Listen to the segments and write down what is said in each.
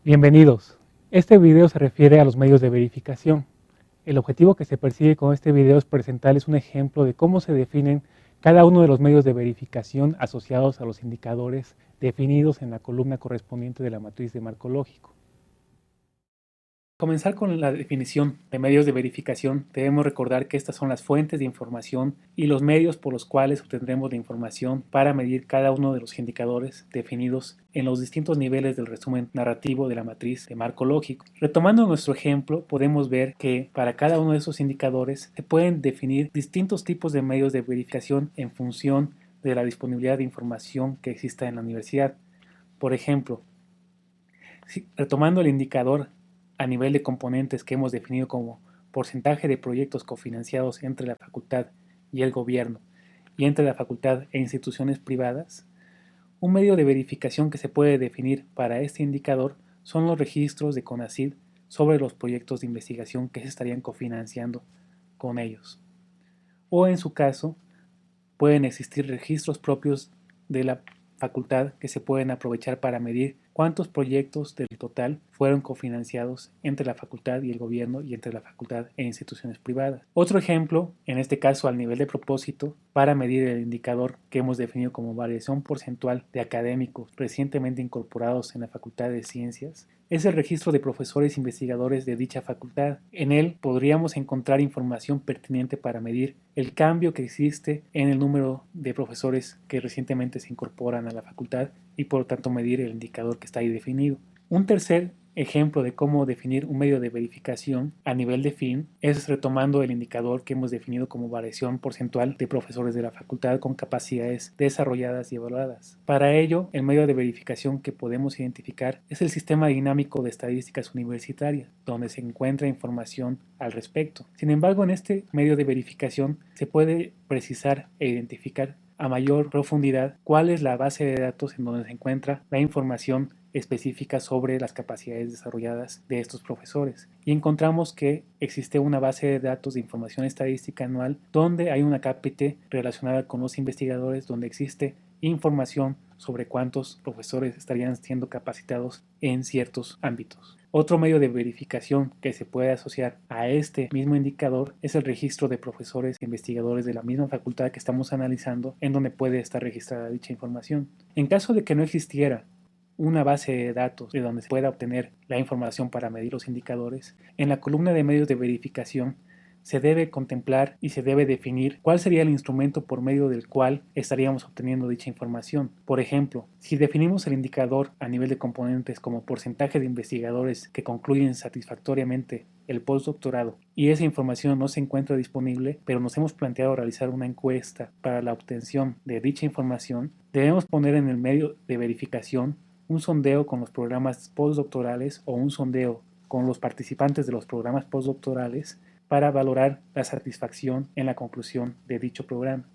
Bienvenidos. Este video se refiere a los medios de verificación. El objetivo que se persigue con este video es presentarles un ejemplo de cómo se definen cada uno de los medios de verificación asociados a los indicadores definidos en la columna correspondiente de la matriz de marco lógico. Comenzar con la definición de medios de verificación, debemos recordar que estas son las fuentes de información y los medios por los cuales obtendremos la información para medir cada uno de los indicadores definidos en los distintos niveles del resumen narrativo de la matriz de marco lógico. Retomando nuestro ejemplo, podemos ver que para cada uno de esos indicadores se pueden definir distintos tipos de medios de verificación en función de la disponibilidad de información que exista en la universidad. Por ejemplo, retomando el indicador a nivel de componentes que hemos definido como porcentaje de proyectos cofinanciados entre la facultad y el gobierno y entre la facultad e instituciones privadas, un medio de verificación que se puede definir para este indicador son los registros de CONACYT sobre los proyectos de investigación que se estarían cofinanciando con ellos. O en su caso, pueden existir registros propios de la facultad que se pueden aprovechar para medir cuántos proyectos del total fueron cofinanciados entre la facultad y el gobierno y entre la facultad e instituciones privadas. Otro ejemplo, en este caso al nivel de propósito, para medir el indicador que hemos definido como variación porcentual de académicos recientemente incorporados en la Facultad de Ciencias, es el registro de profesores investigadores de dicha facultad. En él podríamos encontrar información pertinente para medir el cambio que existe en el número de profesores que recientemente se incorporan a la facultad y por lo tanto medir el indicador que está ahí definido. Un tercer ejemplo de cómo definir un medio de verificación a nivel de fin es retomando el indicador que hemos definido como variación porcentual de profesores de la facultad con capacidades desarrolladas y evaluadas. Para ello, el medio de verificación que podemos identificar es el Sistema Dinámico de Estadísticas Universitarias, donde se encuentra información al respecto. Sin embargo, en este medio de verificación se puede precisar e identificar a mayor profundidad cuál es la base de datos en donde se encuentra la información específica sobre las capacidades desarrolladas de estos profesores. Y encontramos que existe una base de datos de información estadística anual donde hay una CAPT relacionada con los investigadores, donde existe información sobre cuántos profesores estarían siendo capacitados en ciertos ámbitos. Otro medio de verificación que se puede asociar a este mismo indicador es el registro de profesores e investigadores de la misma facultad que estamos analizando, en donde puede estar registrada dicha información. En caso de que no existiera una base de datos de donde se pueda obtener la información para medir los indicadores, en la columna de medios de verificación se debe contemplar y se debe definir cuál sería el instrumento por medio del cual estaríamos obteniendo dicha información. Por ejemplo, si definimos el indicador a nivel de componentes como porcentaje de investigadores que concluyen satisfactoriamente el postdoctorado y esa información no se encuentra disponible, pero nos hemos planteado realizar una encuesta para la obtención de dicha información, debemos poner en el medio de verificación un sondeo con los programas postdoctorales o un sondeo con los participantes de los programas postdoctorales para valorar la satisfacción en la conclusión de dicho programa.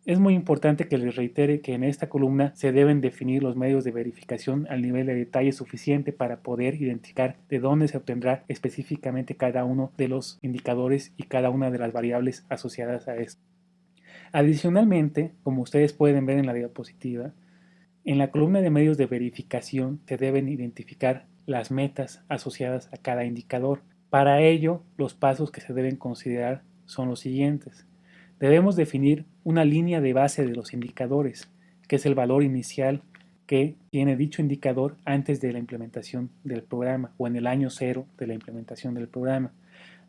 Es muy importante que les reitere que en esta columna se deben definir los medios de verificación al nivel de detalle suficiente para poder identificar de dónde se obtendrá específicamente cada uno de los indicadores y cada una de las variables asociadas a esto. Adicionalmente, como ustedes pueden ver en la diapositiva, en la columna de medios de verificación se deben identificar las metas asociadas a cada indicador. Para ello, los pasos que se deben considerar son los siguientes. Debemos definir una línea de base de los indicadores, que es el valor inicial que tiene dicho indicador antes de la implementación del programa o en el año cero de la implementación del programa.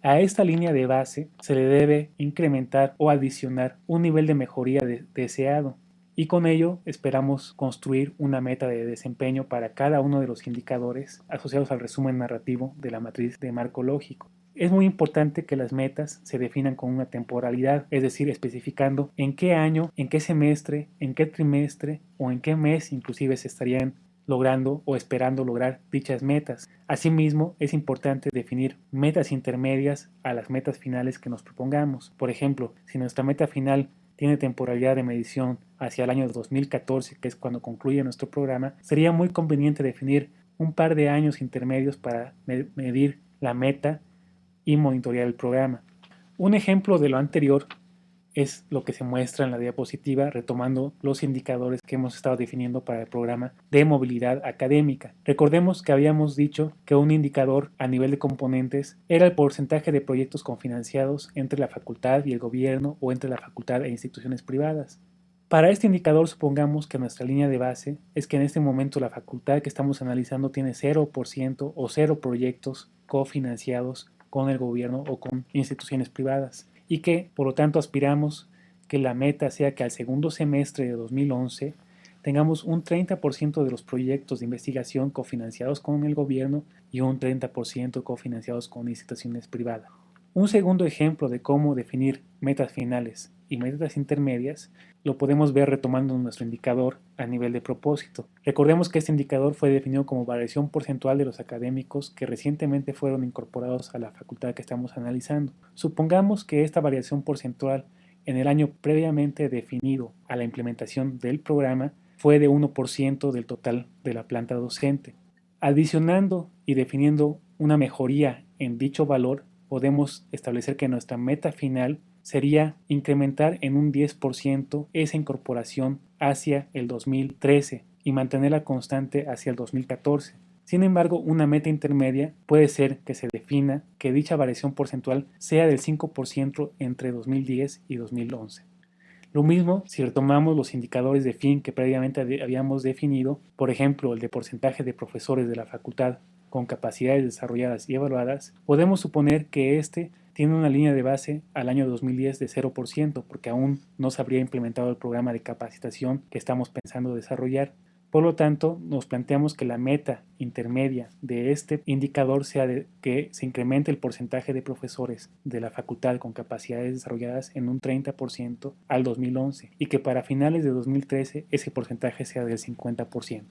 A esta línea de base se le debe incrementar o adicionar un nivel de mejoría deseado y con ello esperamos construir una meta de desempeño para cada uno de los indicadores asociados al resumen narrativo de la matriz de marco lógico. Es muy importante que las metas se definan con una temporalidad, es decir, especificando en qué año, en qué semestre, en qué trimestre o en qué mes inclusive se estarían logrando o esperando lograr dichas metas. Asimismo, es importante definir metas intermedias a las metas finales que nos propongamos. Por ejemplo, si nuestra meta final tiene temporalidad de medición hacia el año 2014, que es cuando concluye nuestro programa, sería muy conveniente definir un par de años intermedios para medir la meta y monitorear el programa. Un ejemplo de lo anterior es lo que se muestra en la diapositiva, retomando los indicadores que hemos estado definiendo para el programa de movilidad académica. Recordemos que habíamos dicho que un indicador a nivel de componentes era el porcentaje de proyectos cofinanciados entre la facultad y el gobierno o entre la facultad e instituciones privadas. Para este indicador supongamos que nuestra línea de base es que en este momento la facultad que estamos analizando tiene 0% o 0 proyectos cofinanciados con el gobierno o con instituciones privadas y que por lo tanto aspiramos que la meta sea que al segundo semestre de 2011 tengamos un 30% de los proyectos de investigación cofinanciados con el gobierno y un 30% cofinanciados con instituciones privadas. Un segundo ejemplo de cómo definir metas finales y metas intermedias lo podemos ver retomando nuestro indicador a nivel de propósito. Recordemos que este indicador fue definido como variación porcentual de los académicos que recientemente fueron incorporados a la facultad que estamos analizando. Supongamos que esta variación porcentual en el año previamente definido a la implementación del programa fue de 1% del total de la planta docente. Adicionando y definiendo una mejoría en dicho valor, podemos establecer que nuestra meta final sería incrementar en un 10% esa incorporación hacia el 2013 y mantenerla constante hacia el 2014. Sin embargo, una meta intermedia puede ser que se defina que dicha variación porcentual sea del 5% entre 2010 y 2011. Lo mismo si retomamos los indicadores de fin que previamente habíamos definido, por ejemplo, el de porcentaje de profesores de la facultad con capacidades desarrolladas y evaluadas, podemos suponer que este tiene una línea de base al año 2010 de 0%, porque aún no se habría implementado el programa de capacitación que estamos pensando desarrollar. Por lo tanto, nos planteamos que la meta intermedia de este indicador sea de que se incremente el porcentaje de profesores de la facultad con capacidades desarrolladas en un 30% al 2011 y que para finales de 2013 ese porcentaje sea del 50%.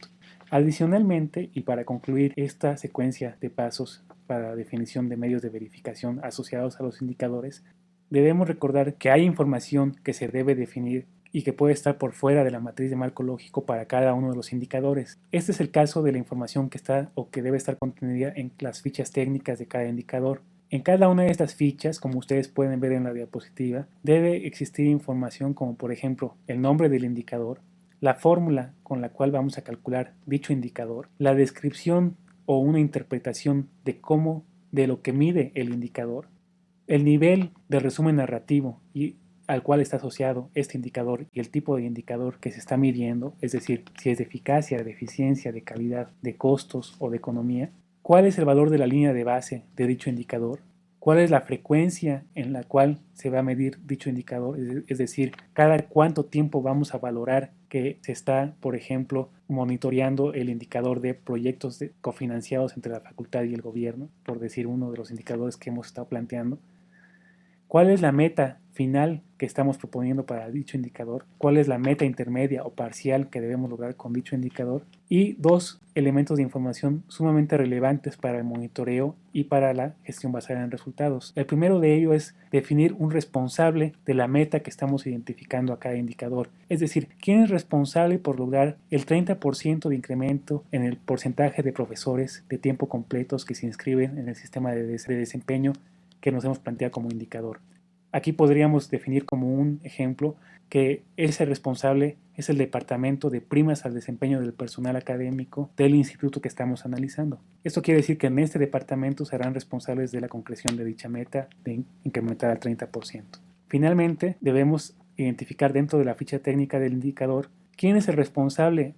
Adicionalmente, y para concluir esta secuencia de pasos para la definición de medios de verificación asociados a los indicadores, debemos recordar que hay información que se debe definir y que puede estar por fuera de la matriz de marco lógico para cada uno de los indicadores. Este es el caso de la información que está o que debe estar contenida en las fichas técnicas de cada indicador. En cada una de estas fichas, como ustedes pueden ver en la diapositiva, debe existir información como por ejemplo el nombre del indicador, la fórmula con la cual vamos a calcular dicho indicador, la descripción o una interpretación de lo que mide el indicador, el nivel de resumen narrativo y al cual está asociado este indicador y el tipo de indicador que se está midiendo, es decir, si es de eficacia, de eficiencia, de calidad, de costos o de economía, cuál es el valor de la línea de base de dicho indicador, cuál es la frecuencia en la cual se va a medir dicho indicador, es decir, cada cuánto tiempo vamos a valorar que se está, por ejemplo, monitoreando el indicador de proyectos cofinanciados entre la facultad y el gobierno, por decir uno de los indicadores que hemos estado planteando. ¿Cuál es la meta final que estamos proponiendo para dicho indicador? ¿Cuál es la meta intermedia o parcial que debemos lograr con dicho indicador? Y dos elementos de información sumamente relevantes para el monitoreo y para la gestión basada en resultados. El primero de ello es definir un responsable de la meta que estamos identificando a cada indicador. Es decir, ¿quién es responsable por lograr el 30% de incremento en el porcentaje de profesores de tiempo completos que se inscriben en el sistema de desempeño que nos hemos planteado como indicador? Aquí podríamos definir como un ejemplo que ese responsable es el departamento de primas al desempeño del personal académico del instituto que estamos analizando. Esto quiere decir que en este departamento serán responsables de la concreción de dicha meta de incrementar al 30%. Finalmente, debemos identificar dentro de la ficha técnica del indicador quién es el responsable,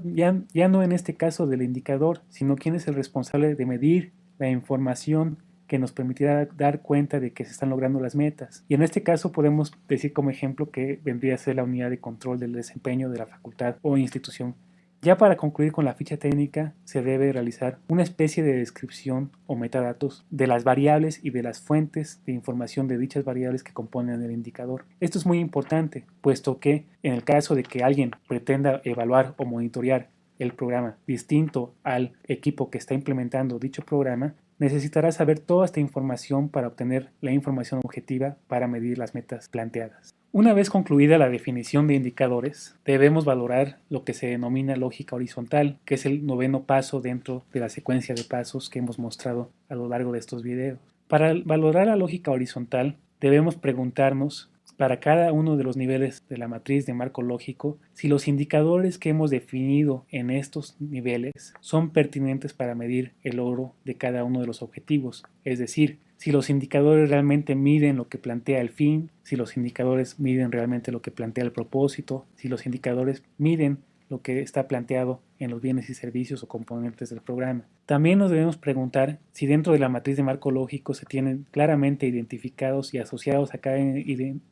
ya no en este caso del indicador, sino quién es el responsable de medir la información que nos permitirá dar cuenta de que se están logrando las metas. Y en este caso podemos decir como ejemplo que vendría a ser la unidad de control del desempeño de la facultad o institución. Ya para concluir con la ficha técnica, se debe realizar una especie de descripción o metadatos de las variables y de las fuentes de información de dichas variables que componen el indicador. Esto es muy importante, puesto que en el caso de que alguien pretenda evaluar o monitorear el programa distinto al equipo que está implementando dicho programa, necesitará saber toda esta información para obtener la información objetiva para medir las metas planteadas. Una vez concluida la definición de indicadores, debemos valorar lo que se denomina lógica horizontal, que es el noveno paso dentro de la secuencia de pasos que hemos mostrado a lo largo de estos videos. Para valorar la lógica horizontal, debemos preguntarnos para cada uno de los niveles de la matriz de marco lógico si los indicadores que hemos definido en estos niveles son pertinentes para medir el logro de cada uno de los objetivos, es decir, si los indicadores realmente miden lo que plantea el fin, si los indicadores miden realmente lo que plantea el propósito, si los indicadores miden lo que está planteado en los bienes y servicios o componentes del programa. También nos debemos preguntar si dentro de la matriz de marco lógico se tienen claramente identificados y asociados a cada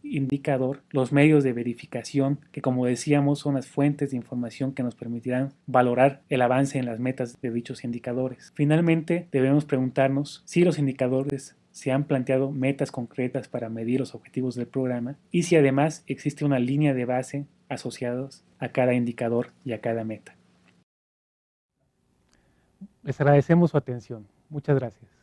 indicador los medios de verificación que, como decíamos, son las fuentes de información que nos permitirán valorar el avance en las metas de dichos indicadores. Finalmente, debemos preguntarnos si los indicadores se han planteado metas concretas para medir los objetivos del programa y si además existe una línea de base asociados a cada indicador y a cada meta. Les agradecemos su atención. Muchas gracias.